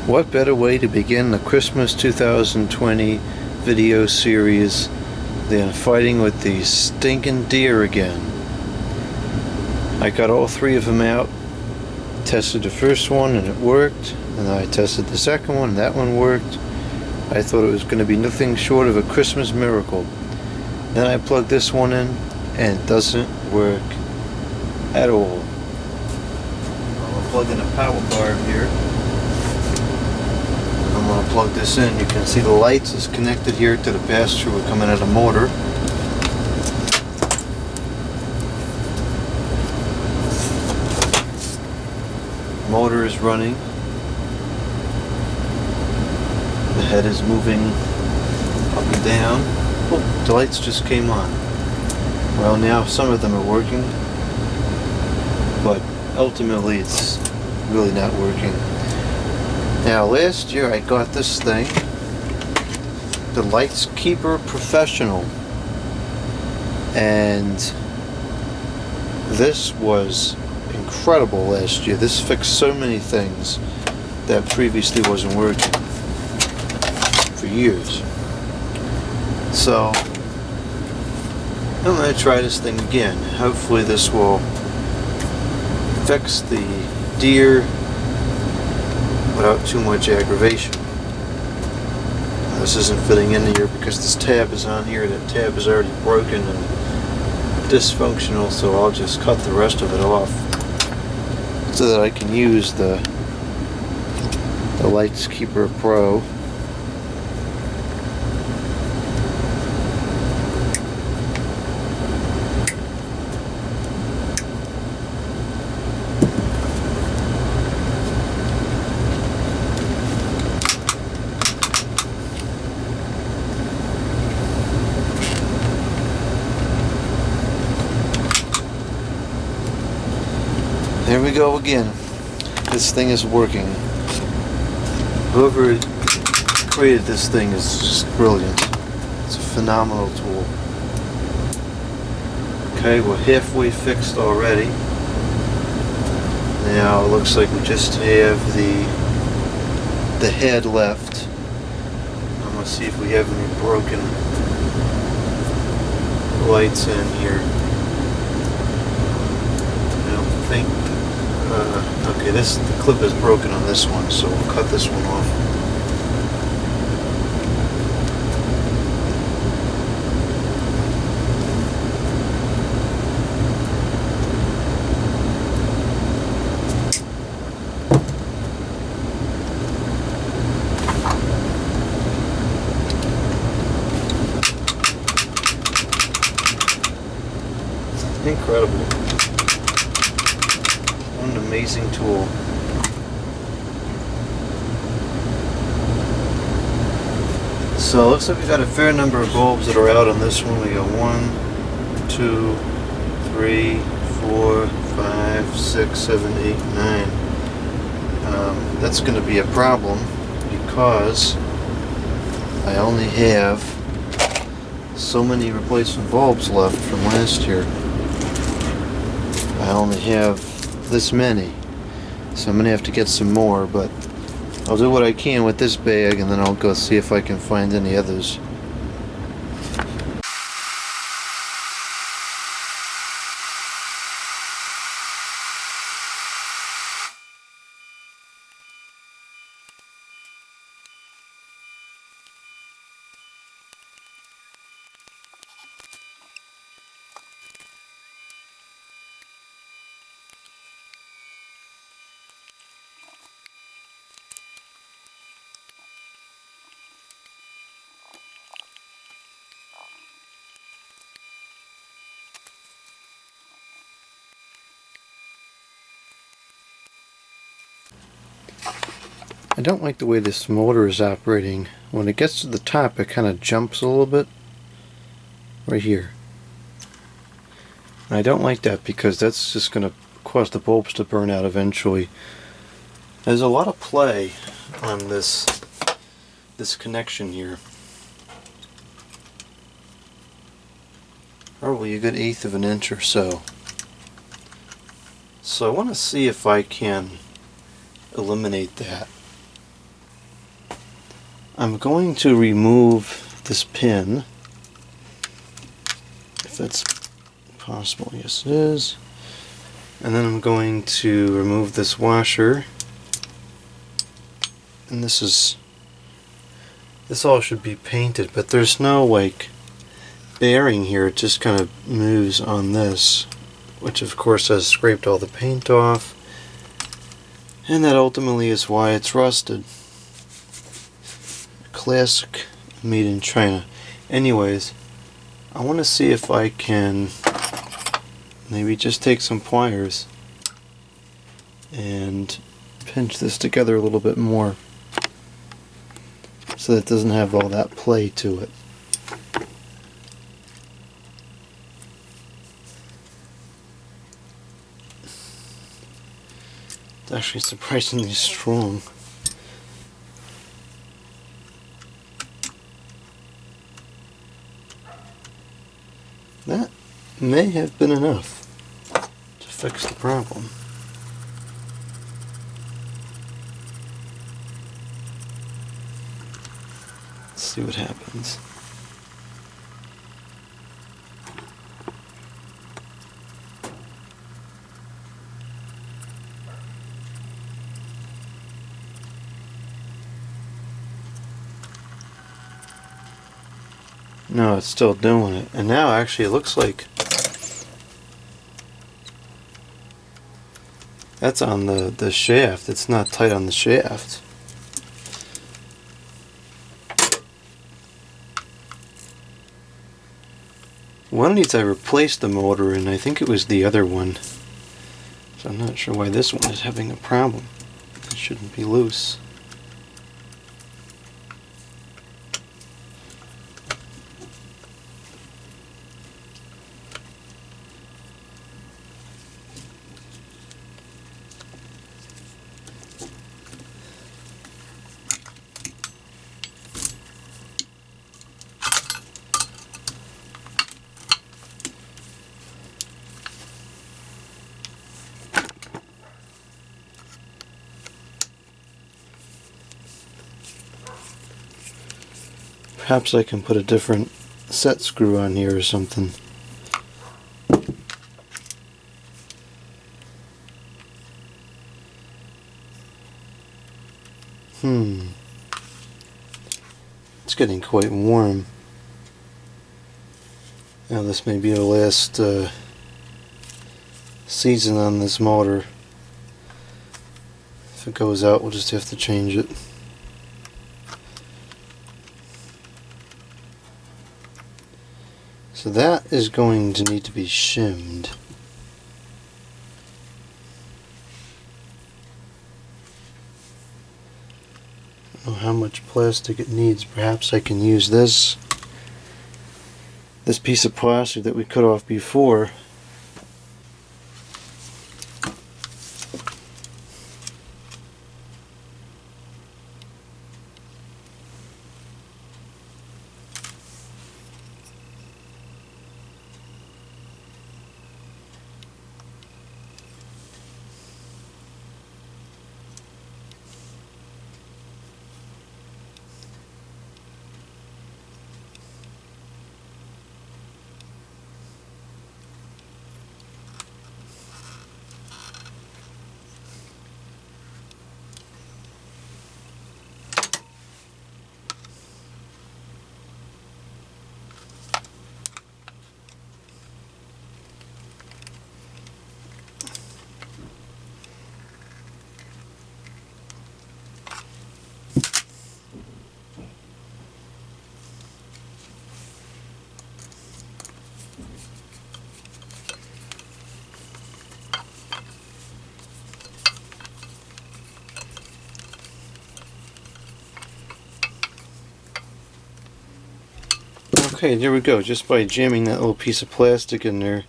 What better way to begin the Christmas 2020 video series than fighting with these stinking deer again? I got all three of them out, tested the first one and it worked, and then I tested the second one and that one worked. I thought it was going to be nothing short of a Christmas miracle. Then I plugged this one in and it doesn't work at all. I'm going to plug in a power bar here. I'm going to plug this in. You can see the lights is connected here to the pass-through. We're coming out of the motor. Motor is running. The head is moving up and down. Oh, the lights just came on. Well, now some of them are working, but ultimately it's really not working. Now, last year I got this thing, the Lights Keeper Professional, and this was incredible last year. This fixed so many things that previously wasn't working for years. So I'm going to try this thing again. Hopefully this will fix the deer without too much aggravation. This isn't fitting in here because this tab is on here. That tab is already broken and dysfunctional, so I'll just cut the rest of it off so that I can use the Lights Keeper Pro. There we go again. This thing is working. Whoever created this thing is just brilliant. It's a phenomenal tool. Okay, we're halfway fixed already. Now it looks like we just have the head left. I'm going to see if we have any broken lights in here. I don't think. Okay, the clip is broken on this one, so we'll cut this one off. Incredible. What an amazing tool. So it looks like we've got a fair number of bulbs that are out on this one. We got 1, 2, 3, 4, 5, 6, 7, 8, 9. That's going to be a problem because I only have so many replacement bulbs left from last year. I only have this many, so I'm gonna have to get some more, but I'll do what I can with this bag and then I'll go see if I can find any others. I don't like the way this motor is operating. When it gets to the top, it kind of jumps a little bit right here. And I don't like that because that's just going to cause the bulbs to burn out eventually. There's a lot of play on this connection here. Probably a good 1/8 of an inch or so. So I want to see if I can eliminate that. I'm going to remove this pin, if that's possible. Yes, it is. And then I'm going to remove this washer. And this all should be painted, but there's no like bearing here. It just kind of moves on this, which of course has scraped all the paint off, and that ultimately is why it's rusted. Classic, made in China. Anyways, I want to see if I can maybe just take some pliers and pinch this together a little bit more so that it doesn't have all that play to it. It's actually surprisingly strong. That may have been enough to fix the problem. Let's see what happens. No, it's still doing it. And now actually it looks like that's on the shaft. It's not tight on the shaft. One of these I replaced the motor in. I think it was the other one. So I'm not sure why this one is having a problem. It shouldn't be loose. Perhaps I can put a different set screw on here or something. It's getting quite warm. Now this may be the last season on this motor. If it goes out, we'll just have to change it. So that is going to need to be shimmed. I don't know how much plastic it needs. Perhaps I can use this piece of plastic that we cut off before. Okay, there we go. Just by jamming that little piece of plastic in there,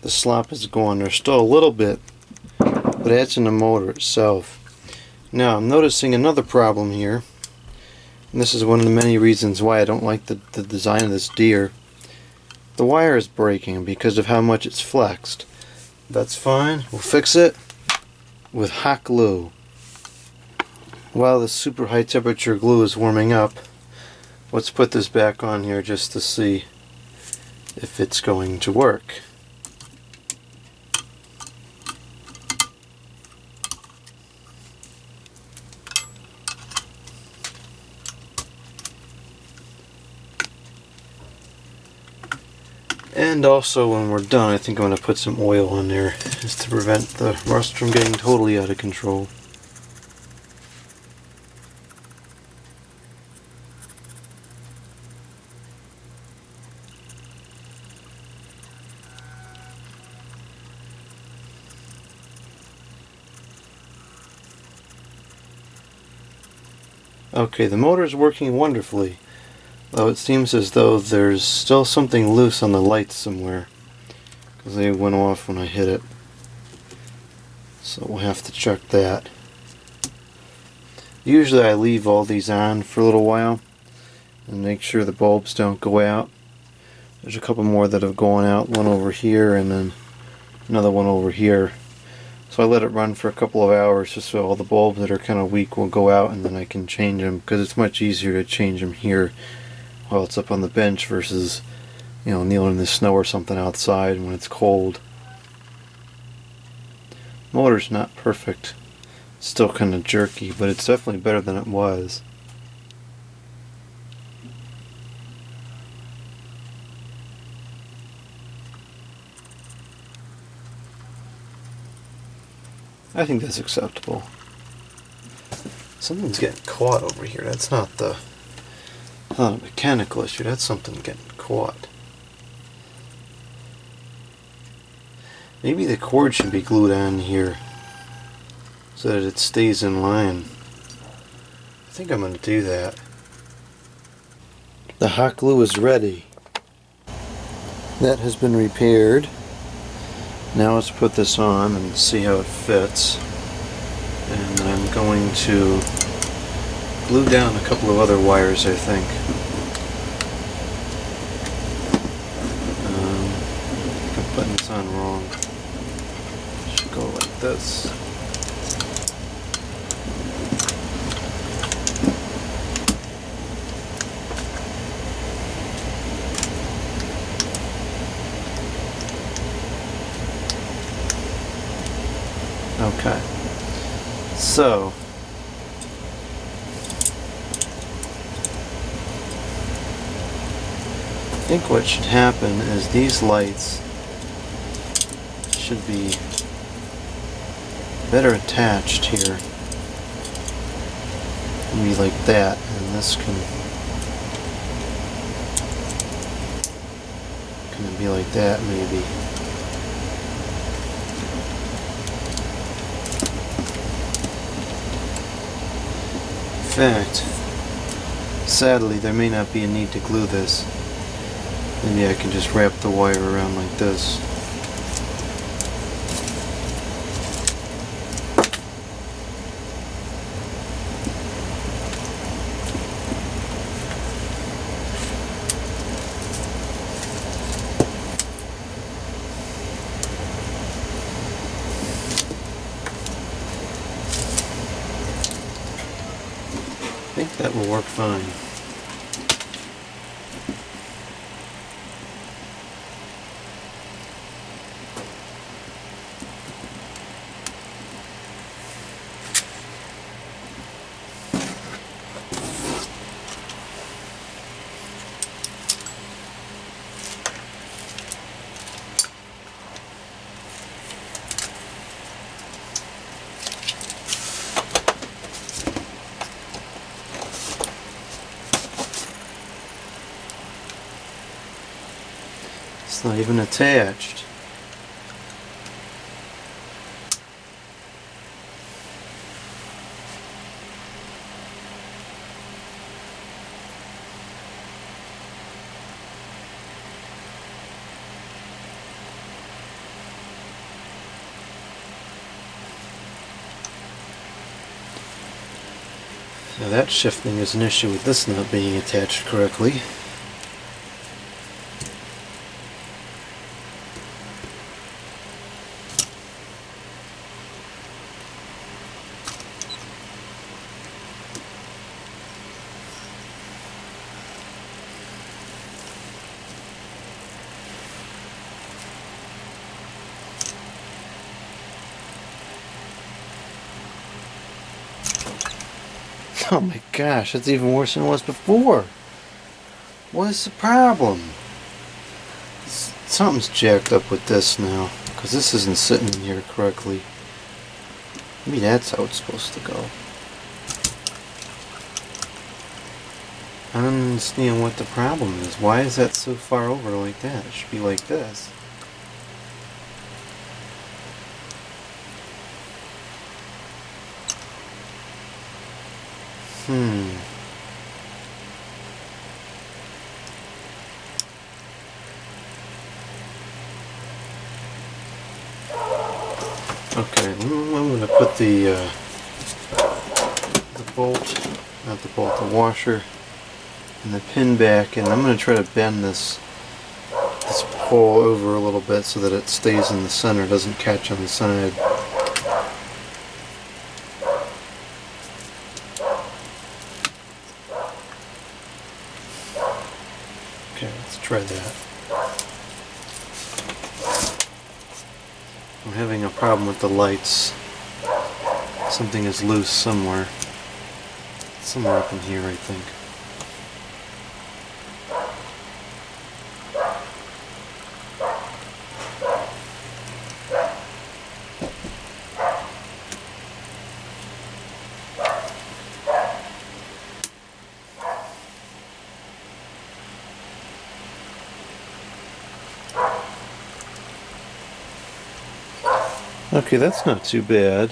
the slop is gone. There's still a little bit, but that's in the motor itself. Now, I'm noticing another problem here, and this is one of the many reasons why I don't like the design of this deer. The wire is breaking because of how much it's flexed. That's fine. We'll fix it with hot glue. While the super high temperature glue is warming up, let's put this back on here just to see if it's going to work. And also when we're done, I think I'm going to put some oil on there just to prevent the rust from getting totally out of control. Okay, the motor's working wonderfully, though it seems as though there's still something loose on the lights somewhere, because they went off when I hit it. So we'll have to check that. Usually I leave all these on for a little while and make sure the bulbs don't go out. There's a couple more that have gone out, one over here and then another one over here. So I let it run for a couple of hours just so all the bulbs that are kind of weak will go out, and then I can change them, because it's much easier to change them here while it's up on the bench versus, you know, kneeling in the snow or something outside when it's cold. Motor's not perfect. It's still kind of jerky, but it's definitely better than it was. I think that's acceptable. Something's getting caught over here. That's not a mechanical issue. That's something getting caught. Maybe the cord should be glued on here so that it stays in line. I think I'm going to do that. The hot glue is ready. That has been repaired. Now let's put this on and see how it fits. And I'm going to glue down a couple of other wires, I think. I'm putting this on wrong. It should go like this. Okay, so I think what should happen is these lights should be better attached here. Maybe like that, and this can be like that maybe. In fact, sadly, there may not be a need to glue this. Maybe I can just wrap the wire around like this. I think that will work fine. It's not even attached. Now that shifting is an issue with this not being attached correctly. Oh my gosh, that's even worse than it was before. What is the problem? Something's jacked up with this now, because this isn't sitting in here correctly. Maybe that's how it's supposed to go. I don't understand what the problem is. Why is that so far over like that? It should be like this. Okay, I'm going to put the bolt, not the bolt, the washer, and the pin back, and I'm going to try to bend this pole over a little bit so that it stays in the center, doesn't catch on the side. Okay, let's try that. I'm having a problem with the lights. Something is loose somewhere. Somewhere up in here, I think. Okay, that's not too bad.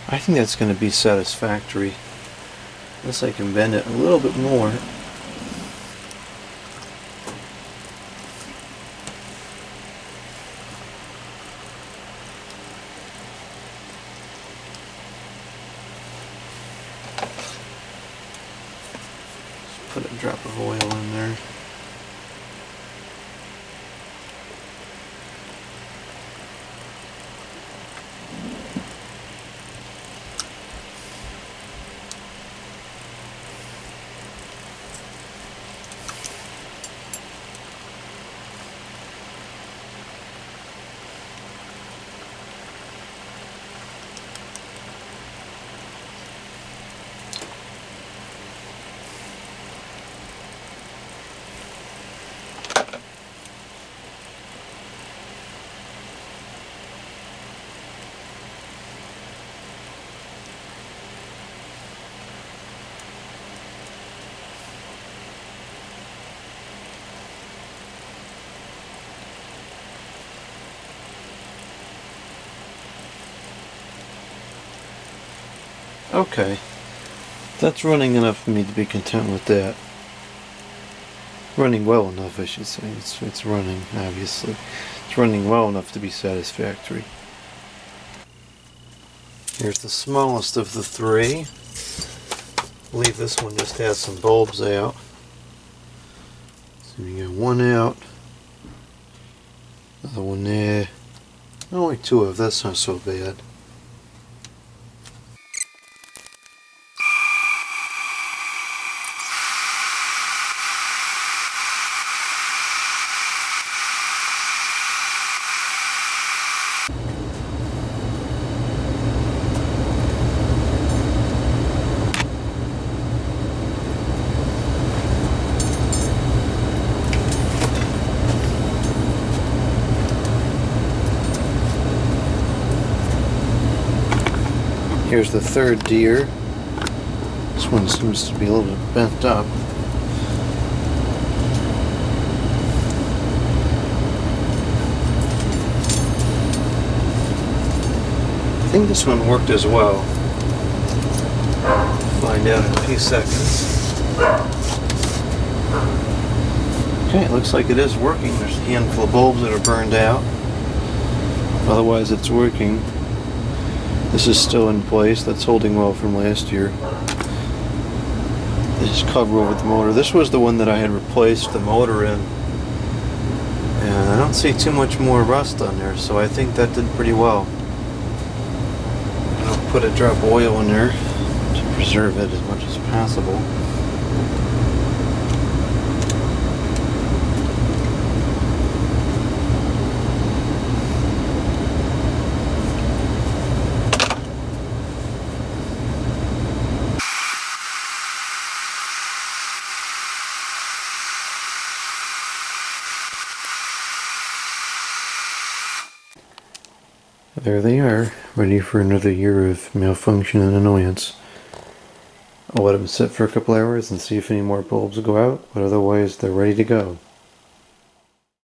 I think that's going to be satisfactory. Unless I can bend it a little bit more. Put a drop of oil in there. Okay, that's running enough for me to be content with that. Running well enough, I should say. It's running, obviously. It's running well enough to be satisfactory. Here's the smallest of the three. I believe this one just has some bulbs out. So we got one out, another one there. Only two of, that's not so bad. Here's the third deer. This one seems to be a little bit bent up. I think this one worked as well. Find out in a few seconds. Okay, it looks like it is working. There's a handful of bulbs that are burned out. Otherwise it's working. This is still in place. That's holding well from last year. This cover over the motor. This was the one that I had replaced the motor in. And I don't see too much more rust on there, so I think that did pretty well. I'll put a drop of oil in there to preserve it as much as possible. There they are, ready for another year of malfunction and annoyance. I'll let them sit for a couple hours and see if any more bulbs go out, but otherwise they're ready to go.